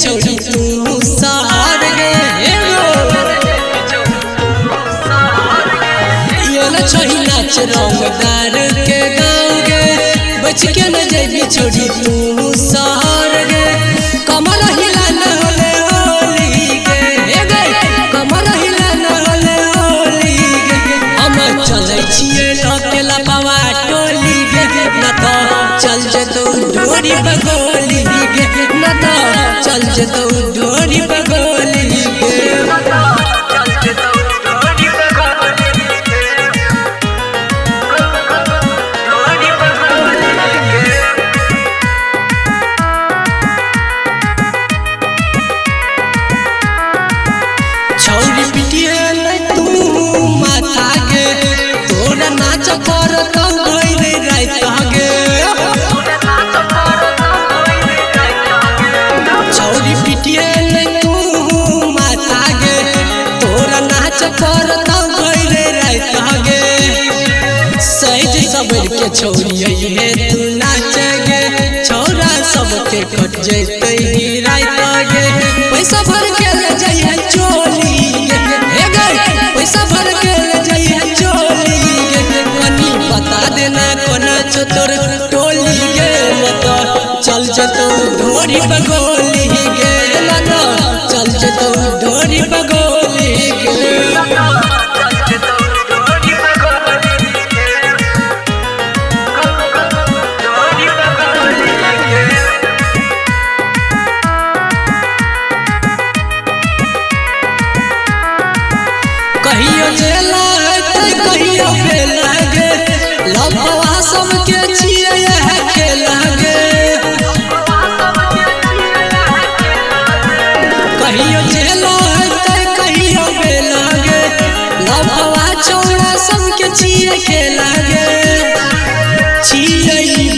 छोड़ी तू सहार गे ये न छोड़ी नाच रंगदार के गाँव गे बच के न जेबी छोड़ी तू सहार गे कमर हिला न होले होली गे कमर हिला न होले होली गे हम चले छिए लकेला बाबा टोली गे न तो चल जतो ढोरी बगोली गे न तो चल जतो ढोरी बगोली गे छौरी पिटिए तू माथा गे तोरा नाच कर कम गइले रात गे छौरी पिटिए तू माथा गे तोरा नाच कर कम गइले रात गे सज सबर के छौरी हे तू नाच गे छौरा सबके कट जैते ही रात गे पैसा भर के ले जाइए चोली गे पैसा भर के ले जाइए चोली गे कनी बता देना कोना चतुर टोली गे लता चल जतो ढोरी बगोली गे लता चल जतो ढोरी बगोली गे कहियो जेला कहियो बेला गे लभवा सबके छिए है खेला गे कहियो जेला कहियो बेला गे लभवा छोड़ा सबके छिए खेला गे छिए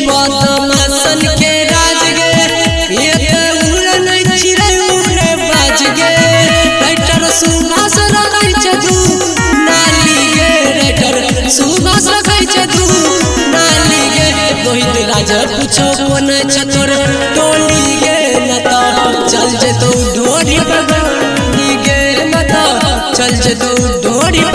बदमाशन के राज गे ये ते उड़ नहीं छिरे उड़े बाज गे राइटर सुभाष रखै छ दू नाली गे राइटर सुभाष रखै छ दू नाली गे रोहित राजा पूछो कोन छ तोर टोली गे न तो चल जेतो ढोरी बगोली गे न तो चल जेतो